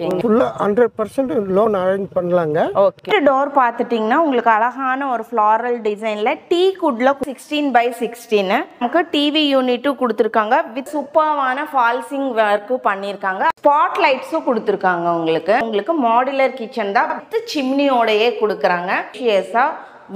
Okay ஃபுல்லா 100% loan arrange பண்ணலாங்க. Okay door பார்த்துட்டிங்கன்னா உங்களுக்கு அழகான ஒரு ஃப்ளாரல் டிசைனில் டீ குட்ல 16x16 நமக்கு டிவி யூனிட்டும் கொடுத்துருக்காங்க. வித் சூப்பர்வான ஃபால்சிங் ஒர்க்கும் பண்ணியிருக்காங்க. ஸ்பாட் லைட்ஸும் கொடுத்துருக்காங்க. உங்களுக்கு மாடுலர் கிச்சன் தான் வித் சிம்னியோடையே கொடுக்குறாங்க.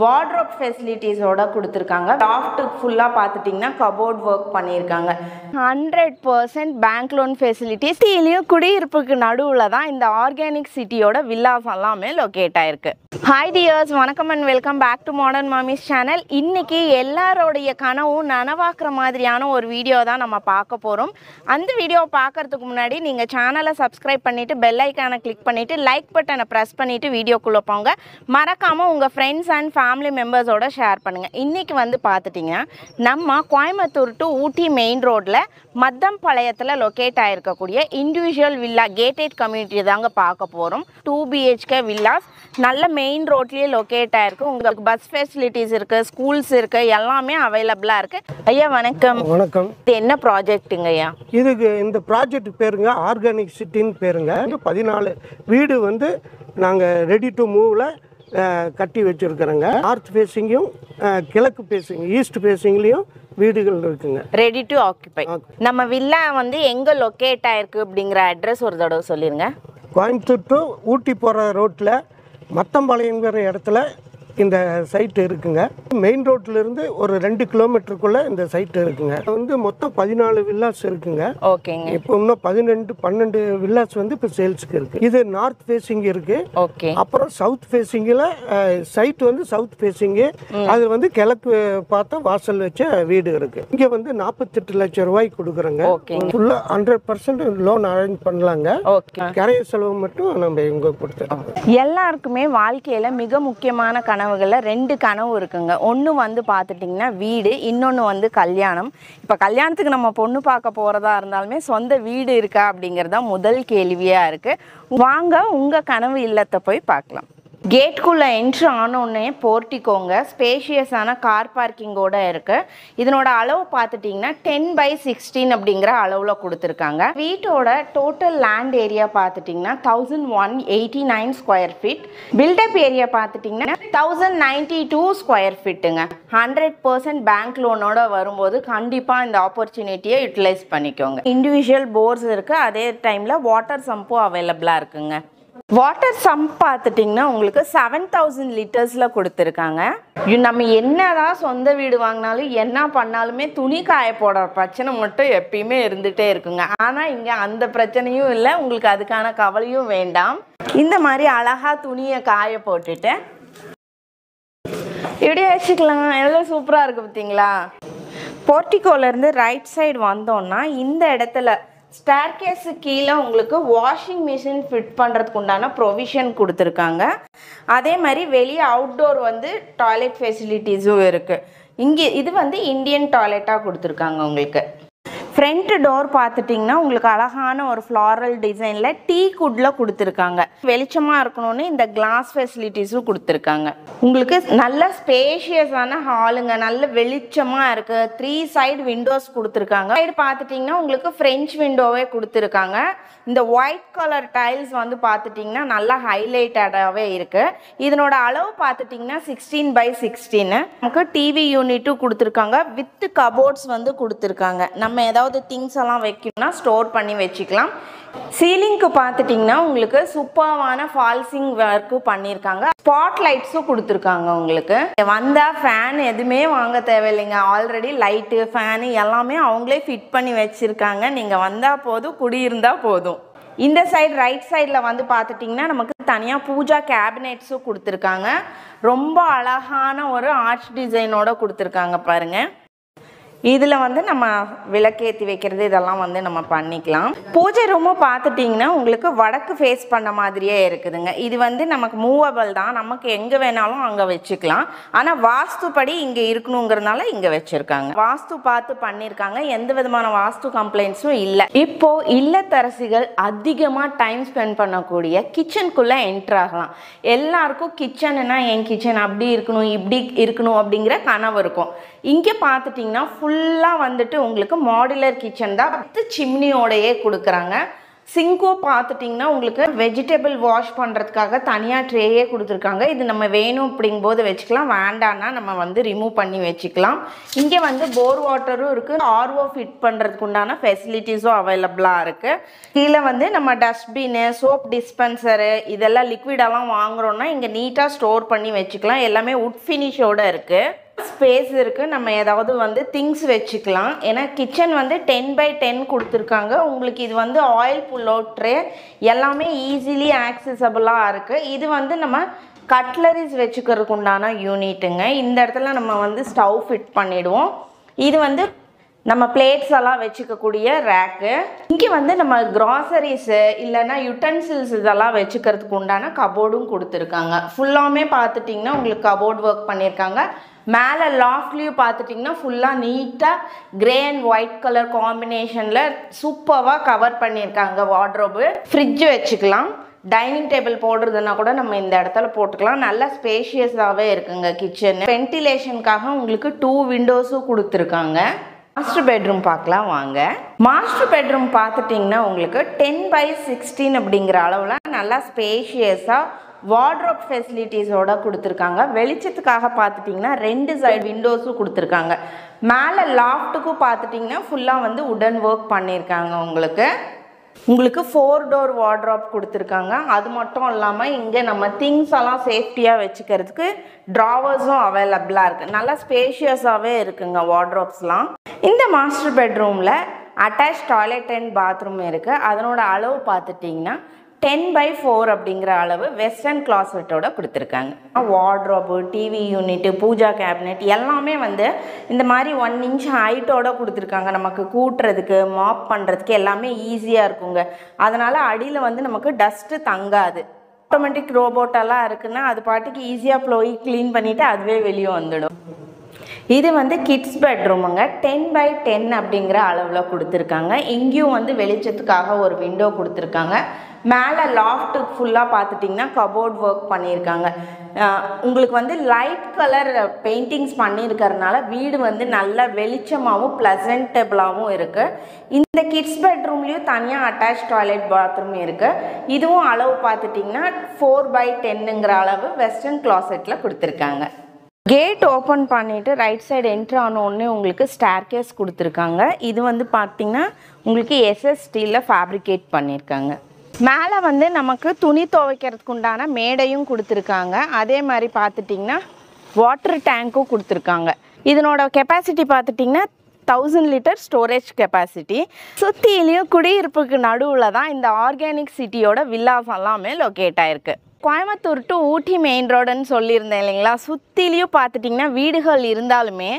வார்ட்ரோப் ஃபெசிலிட்டிஸோட கொடுத்துருக்காங்க. லாஃப்ட் ஃபுல்லாக பார்த்துட்டிங்கன்னா கபோர்ட் ஒர்க் பண்ணியிருக்காங்க. 100% பேங்க் லோன் ஃபெசிலிட்டிஸ். சிட்டிலையும் குடியிருப்புக்கு நடுவில் தான் இந்த ஆர்கானிக் சிட்டியோட வில்லாஸ் எல்லாமே லொக்கேட் ஆயிருக்கு. ஹாய் டியர்ஸ், வணக்கம் and welcome back to modern mommies channel. இன்னைக்கு எல்லாரோடைய கனவும் நனவாக்குற மாதிரியான ஒரு வீடியோ தான் நம்ம பார்க்க போகிறோம். அந்த வீடியோவை பார்க்கறதுக்கு முன்னாடி நீங்கள் சேனலை சப்ஸ்கிரைப் பண்ணிவிட்டு பெல் ஐக்கானை கிளிக் பண்ணிவிட்டு லைக் பட்டனை ப்ரெஸ் பண்ணிவிட்டு வீடியோக்குள்ளே போங்க. மறக்காமல் உங்கள் ஃப்ரெண்ட்ஸ் அண்ட் ஃபேமிலி மெம்பர்ஸோட ஷேர் பண்ணுங்கள். இன்றைக்கி வந்து பார்த்துட்டிங்கன்னா நம்ம கோயம்புத்தூர் டு ஊட்டி மெயின் ரோட்டில் மத்தம்பாளையத்தில் லொக்கேட் ஆகிருக்கக்கூடிய இண்டிவிஜுவல் வில்லா கேட்டட் கம்யூனிட்டி தாங்க பார்க்க போகிறோம். 2 BHK வில்லாஸ் நல்ல மெயின் ரோட்லேயே லொக்கேட் ஆகிருக்கு. உங்களுக்கு பஸ் ஃபெசிலிட்டிஸ் இருக்குது, ஸ்கூல்ஸ் இருக்குது, எல்லாமே அவைலபிளாக இருக்குது. ஐயா வணக்கம். வணக்கம். இது என்ன ப்ராஜெக்ட்டுங்க ஐயா? இதுக்கு இந்த ப்ராஜெக்ட் பேருங்க ஆர்கானிக் சிட்டின்னு பேருங்க. 14 வீடு வந்து நாங்கள் ரெடி டு மூவில் கட்டி வச்சுருக்கிறோங்க. நார்த் ஃபேஸிங்கும் கிழக்கு ஃபேஸிங் ஈஸ்ட் ஃபேஸிங்லேயும் வீடுகள் இருக்குங்க. Ready to occupy. நம்ம வில்லா வந்து எங்கே லொக்கேட் ஆகிருக்கு அப்படிங்கிற அட்ரஸ் ஒரு தடவை சொல்லிடுங்க. கோயம்புத்தூர் டு ஊட்டி போகிற ரோட்டில் மத்தம்பாளையங்கிற இடத்துல இந்த சைட்டு இருக்குங்க. மெயின் ரோட்லேருந்து ஒரு 2 கிலோமீட்டருக்குள்ளே இந்த சைட்டு இருக்குங்க. வந்து மொத்தம் 14 வில்லாஸ் இருக்குங்க. ஓகேங்க. இப்போ இன்னும் 12 வில்லாஸ் வந்து இப்போ சேல்ஸுக்கு இருக்குது. இது நார்த் ஃபேஸிங் இருக்குது. ஓகே. அப்புறம் சவுத் ஃபேஸிங்கில் சைட் வந்து சவுத் ஃபேஸிங்கு. அது வந்து கிழக்கு பார்த்தா வாசல் வச்ச வீடு இருக்குது. இங்கே வந்து 48 லட்சம் ரூபாய் கொடுக்குறோங்க. ஃபுல்லாக 100% லோன் அரேஞ்ச் பண்ணலாங்க. ஓகே. கரைய செலவு மட்டும் நம்ம இங்கே கொடுத்துருக்கோம். எல்லாருக்குமே வாழ்க்கையில் மிக முக்கியமான கனவுகளில் 2 கனவு இருக்குங்க. ஒன்று வந்து பார்த்துட்டிங்கன்னா வீடு, இன்னொன்று வந்து கல்யாணம். இப்போ கல்யாணத்துக்கு நம்ம பொண்ணு பார்க்க போகிறதா இருந்தாலுமே சொந்த வீடு இருக்கா அப்படிங்கிறது தான் முதல் கேள்வியாக இருக்குது. வாங்க உங்கள் கனவு இல்லத்தை போய் பார்க்கலாம். கேட்குள்ளே என்ட்ரு ஆனோடனே போர்ட்டிக்கோங்க ஸ்பேஷியஸான கார் பார்க்கிங்கோடு இருக்குது. இதனோட அளவு பார்த்துட்டிங்கன்னா 10x16 அப்படிங்கிற அளவில் கொடுத்துருக்காங்க. வீட்டோட டோட்டல் லேண்ட் ஏரியா பார்த்துட்டிங்கன்னா 1189 ஸ்கொயர் ஃபீட். பில்டப் ஏரியா பார்த்துட்டிங்கன்னா 1092 ஸ்கொயர் ஃபீட்டுங்க. 100% பேங்க் லோனோட வரும்போது கண்டிப்பாக இந்த ஆப்பர்ச்சுனிட்டியை யூட்டிலைஸ் பண்ணிக்கோங்க. இண்டிவிஜுவல் போர்ஸ் இருக்குது. அதே டைமில் வாட்டர் சம்பும் அவைலபிளாக இருக்குங்க. வாட்டர் சம்ப் பார்த்துட்டிங்கன்னா உங்களுக்கு 7000 லிட்டர்ஸில் கொடுத்துருக்காங்க. நம்ம என்னதான் சொந்த வீடு வாங்கினாலும் என்ன பண்ணாலுமே துணி காய போடுற பிரச்சனை மட்டும் எப்பயுமே இருந்துகிட்டே இருக்குங்க. ஆனால் இங்கே அந்த பிரச்சனையும் இல்லை, உங்களுக்கு அதுக்கான கவலையும் வேண்டாம். இந்த மாதிரி அழகாக துணியை காய போட்டுட்டு இப்படியே வச்சுக்கலாம். எவ்வளோ சூப்பராக இருக்குது பார்த்தீங்களா? போர்ட்டிகோலேருந்து ரைட் சைடு வந்தோன்னா இந்த இடத்துல ஸ்டேர்கேஸு கீழே உங்களுக்கு வாஷிங் மிஷின் ஃபிட் பண்ணுறதுக்கு உண்டான ப்ரொவிஷன் கொடுத்துருக்காங்க. அதே மாதிரி வெளியே அவுட்டோர் வந்து டாய்லெட் ஃபெசிலிட்டிஸும் இருக்குது. இங்கே இது வந்து இந்தியன் டாய்லெட்டாக கொடுத்துருக்காங்க. உங்களுக்கு ஃப்ரண்ட் டோர் பார்த்துட்டிங்கன்னா உங்களுக்கு அழகான ஒரு ஃப்ளாரல் டிசைனில் டீ குட்ல கொடுத்துருக்காங்க. வெளிச்சமாக இருக்கணும்னு இந்த கிளாஸ் ஃபெசிலிட்டிஸும் கொடுத்துருக்காங்க. உங்களுக்கு நல்ல ஸ்பேஷியஸான ஹாலுங்க, நல்ல வெளிச்சமாக இருக்குது. 3 சைடு விண்டோஸ் கொடுத்துருக்காங்க. சைடு பார்த்துட்டிங்கன்னா உங்களுக்கு ஃப்ரெஞ்ச் விண்டோவே கொடுத்துருக்காங்க. இந்த ஒயிட் கலர் டைல்ஸ் வந்து பார்த்துட்டிங்கன்னா நல்லா ஹைலைட்டடாகவே இருக்குது. இதனோட அளவு பார்த்துட்டிங்கன்னா 16x16. நமக்கு டிவி யூனிட்டும் கொடுத்துருக்காங்க. வித் கபோர்ட்ஸ் வந்து கொடுத்துருக்காங்க. நம்ம ஏதாவது திங்ஸ் எல்லாம் வைக்கணும்னா ஸ்டோர் பண்ணி வச்சுக்கலாம். சீலிங்க்கு பார்த்துட்டிங்கன்னா உங்களுக்கு சூப்பர்வான ஃபால்சிங் ஒர்க்கும் பண்ணியிருக்காங்க. ஸ்பாட் லைட்ஸும் கொடுத்துருக்காங்க. உங்களுக்கு வந்தால் ஃபேன் எதுவுமே வாங்க தேவையில்லைங்க. ஆல்ரெடி லைட்டு ஃபேனு எல்லாமே அவங்களே ஃபிட் பண்ணி வச்சுருக்காங்க. நீங்கள் வந்தால் போதும், குடியிருந்தால் போதும். இந்த சைடு ரைட் சைடில் வந்து பார்த்துட்டிங்கன்னா நமக்கு தனியாக பூஜா கேபினெட்ஸும் கொடுத்துருக்காங்க. ரொம்ப அழகான ஒரு ஆர்ச் டிசைனோட கொடுத்துருக்காங்க பாருங்கள். இதில் வந்து நம்ம விளக்கேற்றி வைக்கிறது இதெல்லாம் வந்து நம்ம பண்ணிக்கலாம். பூஜை ரூமும் பார்த்துட்டிங்கன்னா உங்களுக்கு வடக்கு ஃபேஸ் பண்ண மாதிரியே இருக்குதுங்க. இது வந்து நமக்கு மூவபிள் தான், நமக்கு எங்கே வேணாலும் அங்கே வச்சுக்கலாம். ஆனால் வாஸ்துப்படி இங்கே இருக்கணுங்கிறதுனால இங்கே வச்சுருக்காங்க. வாஸ்து பார்த்து பண்ணியிருக்காங்க. எந்த விதமான வாஸ்து கம்ப்ளைண்ட்ஸும் இல்லை. இப்போது இல்லத்தரசிகள் அதிகமாக டைம் ஸ்பெண்ட் பண்ணக்கூடிய கிச்சனுக்குள்ளே என்ட்ரு ஆகலாம். எல்லாருக்கும் கிச்சனுன்னா என் கிச்சன் அப்படி இருக்கணும் இப்படி இருக்கணும் அப்படிங்கிற கனவு இருக்கும். இங்கே பார்த்துட்டிங்கன்னா ஃபுல்லாக வந்துட்டு உங்களுக்கு மாடுலர் கிச்சன் தான். 10 சிம்னியோடையே கொடுக்குறாங்க. சிங்க்கும் பார்த்துட்டிங்கன்னா உங்களுக்கு வெஜிடபிள் வாஷ் பண்ணுறதுக்காக தனியாக ட்ரேயே கொடுத்துருக்காங்க. இது நம்ம வேணும் அப்படிங்கும்போது வச்சுக்கலாம், வேண்டான்னா நம்ம வந்து ரிமூவ் பண்ணி வச்சுக்கலாம். இங்கே வந்து போர் வாட்டரும் இருக்குது, ஆர்ஓ ஃபிட் பண்ணுறதுக்கு உண்டான ஃபெசிலிட்டிஸும் அவைலபிளாக இருக்குது. கீழே வந்து நம்ம டஸ்ட்பின்னு, சோப் டிஸ்பென்சரு இதெல்லாம் லிக்விடெல்லாம் வாங்குகிறோன்னா இங்கே நீட்டாக ஸ்டோர் பண்ணி வச்சுக்கலாம். எல்லாமே உட் ஃபினிஷோடு இருக்குது. ஸ்பேஸ் இருக்குது, நம்ம ஏதாவது வந்து திங்ஸ் வச்சுக்கலாம். ஏன்னா கிச்சன் வந்து 10x10 கொடுத்துருக்காங்க. உங்களுக்கு இது வந்து ஆயில் புல் அவுட் ட்ரே எல்லாமே ஈஸிலி ஆக்சசபிளாக இருக்குது. இது வந்து நம்ம கட்லரிஸ் வச்சுக்கிறதுக்கு உண்டான யூனிட்டுங்க. இந்த இடத்துல நம்ம வந்து ஸ்டவ் ஃபிட் பண்ணிவிடுவோம். இது வந்து நம்ம பிளேட்ஸ் எல்லாம் வச்சுக்கக்கூடிய ரேக்கு. இங்கே வந்து நம்ம கிராசரிஸு இல்லைன்னா யுட்டென்சில்ஸ் இதெல்லாம் வச்சுக்கிறதுக்கு உண்டான கபோர்டும் கொடுத்துருக்காங்க. ஃபுல்லாமே பார்த்துட்டிங்கன்னா உங்களுக்கு கபோர்ட் ஒர்க் பண்ணியிருக்காங்க. மேலே லாஃப்ட்லேயும் பார்த்துட்டிங்கன்னா ஃபுல்லாக நீட்டாக கிரே அண்ட் ஒயிட் கலர் காம்பினேஷனில் சூப்பராக கவர் பண்ணியிருக்காங்க. வார்ட்ரோபு, ஃப்ரிட்ஜ் வச்சுக்கலாம். டைனிங் டேபிள் போடுறதுனா கூட நம்ம இந்த இடத்துல போட்டுக்கலாம். நல்லா ஸ்பேஷியஸாகவே இருக்குங்க கிச்சன். வென்டிலேஷனுக்காக உங்களுக்கு 2 விண்டோஸும் கொடுத்துருக்காங்க. மாஸ்டர் பெட்ரூம் பார்க்கலாம் வாங்க. மாஸ்டர் பெட்ரூம் பார்த்துட்டிங்கன்னா உங்களுக்கு 10x16 அப்படிங்கிற அளவில் நல்லா ஸ்பேஷியஸாக வார்ட்ரோப் ஃபெசிலிட்டிஸோட கொடுத்துருக்காங்க. வெளிச்சத்துக்காக பார்த்துட்டிங்கன்னா 2 சைடு விண்டோஸும் கொடுத்துருக்காங்க. மேலே லாஃப்ட்டுக்கும் பார்த்துட்டிங்கன்னா ஃபுல்லாக வந்து உடன் ஒர்க் பண்ணியிருக்காங்க. உங்களுக்கு 4 டோர் வார்ட்ரோப் கொடுத்துருக்காங்க. அது மட்டும் இல்லாமல் இங்கே நம்ம திங்ஸ் எல்லாம் சேஃப்டியாக வச்சுக்கிறதுக்கு ட்ராவர்ஸும் அவைலபிளாக இருக்குது. நல்லா ஸ்பேஷியஸாகவே இருக்குங்க வார்ட்ரோப்ஸ்லாம். இந்த மாஸ்டர் பெட்ரூமில் அட்டாச் டாய்லெட் அண்ட் பாத்ரூம் இருக்குது. அதனோட அளவு பார்த்துட்டிங்கன்னா 10x4 அப்படிங்கிற அளவு வெஸ்டர்ன் கிளாசெட்டோட கொடுத்துருக்காங்க. Wardrobe, TV unit, puja cabinet எல்லாமே வந்து இந்த மாதிரி 1 இன்ச் ஹைட்டோட கொடுத்துருக்காங்க. நமக்கு கூட்டுறதுக்கு, மாப் பண்ணுறதுக்கு எல்லாமே ஈஸியாக இருக்குங்க. அதனால் அடியில் வந்து நமக்கு டஸ்ட்டு தங்காது. ஆட்டோமேட்டிக் ரோபோட்டெல்லாம் இருக்குன்னா அது பாட்டுக்கு ஈஸியாக போய் க்ளீன் பண்ணிவிட்டு அதுவே வெளியே வந்துடும். இது வந்து கிட்ஸ் பெட்ரூமுங்க. 10x10 அப்படிங்கிற அளவில் கொடுத்துருக்காங்க. இங்கேயும் வந்து வெளிச்சத்துக்காக ஒரு விண்டோ கொடுத்துருக்காங்க. மேலே லாஃப்ட்டுக்கு ஃபுல்லாக பார்த்துட்டிங்கன்னா கபோர்ட் ஒர்க் பண்ணியிருக்காங்க. உங்களுக்கு வந்து லைட் கலர் பெயிண்டிங்ஸ் பண்ணியிருக்கிறதுனால வீடு வந்து நல்ல வெளிச்சமாகவும் ப்ளசன்டபுளாகவும் இருக்குது. இந்த கிட்ஸ் பெட்ரூம்லேயும் தனியாக அட்டாச் டாய்லெட் பாத்ரூம் இருக்குது. இதுவும் அளவு பார்த்துட்டிங்கன்னா 4x10ங்கிற அளவு வெஸ்டர்ன் கிளாசெட்டில் கொடுத்துருக்காங்க. கேட் ஓப்பன் பண்ணிவிட்டு ரைட் சைடு என்ட்ரு ஆனோடனே உங்களுக்கு ஸ்டேர்கேஸ் கொடுத்துருக்காங்க. இது வந்து பார்த்திங்கன்னா உங்களுக்கு எஸ்எஸ்டியில் ஃபேப்ரிகேட் பண்ணியிருக்காங்க. மேலே வந்து நமக்கு துணி துவைக்கிறதுக்கு உண்டான மேடையும் கொடுத்துருக்காங்க. அதே மாதிரி பார்த்துட்டிங்கன்னா வாட்டர் டேங்க்கும் கொடுத்துருக்காங்க. இதனோட கெப்பாசிட்டி பார்த்துட்டிங்கன்னா 1000 லிட்டர் ஸ்டோரேஜ் கெப்பாசிட்டி. சுற்றிலையும் குடியிருப்புக்கு நடுவில் தான் இந்த ஆர்கானிக் சிட்டியோட வில்லாஸ் எல்லாமே லொக்கேட் ஆகிருக்கு. கோயம்புத்தூர் டு ஊட்டி மெயின் ரோடுன்னு சொல்லியிருந்தேன் இல்லைங்களா. சுற்றிலையும் பார்த்துட்டிங்கன்னா வீடுகள் இருந்தாலுமே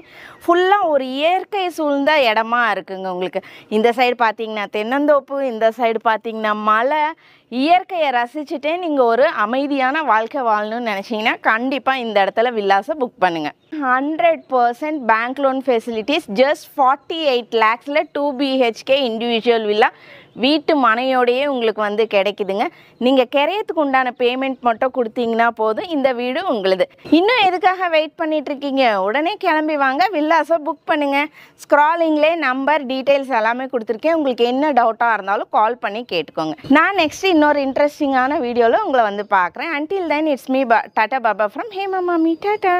ஃபுல்லாக ஒரு இயற்கை சூழ்ந்த இடமா இருக்குங்க. உங்களுக்கு இந்த சைடு பார்த்திங்கன்னா தென்னந்தோப்பு, இந்த சைடு பார்த்திங்கன்னா மலை, இயற்கையை ரசிச்சுட்டே நீங்கள் ஒரு அமைதியான வாழ்க்கை வாழணும்னு நினச்சிங்கன்னா கண்டிப்பாக இந்த இடத்துல வில்லாஸை புக் பண்ணுங்கள். 100% bank loan facilities. Just 48 lakhsல 2 BHK individual villa வீட்டு மனையோடையே உங்களுக்கு வந்து கிடைக்குதுங்க. நீங்கள் கிரையத்துக்கு உண்டான பேமெண்ட் மட்டும் கொடுத்தீங்கன்னா போதும், இந்த வீடு உங்களுது. இன்னும் எதுக்காக வெயிட் பண்ணிகிட்ருக்கீங்க? உடனே கிளம்பி வாங்க, வில்லாஸை புக் பண்ணுங்கள். ஸ்க்ராலிங்லே நம்பர் டீட்டெயில்ஸ் எல்லாமே கொடுத்துருக்கேன். உங்களுக்கு என்ன டவுட்டாக இருந்தாலும் கால் பண்ணி கேட்டுக்கோங்க. நான் நெக்ஸ்ட் இன்னொரு இன்ட்ரெஸ்டிங்கான வீடியோவில் உங்களை வந்து பார்க்குறேன். Until then it's me tata Baba from Hema மாமி. டாட்டா.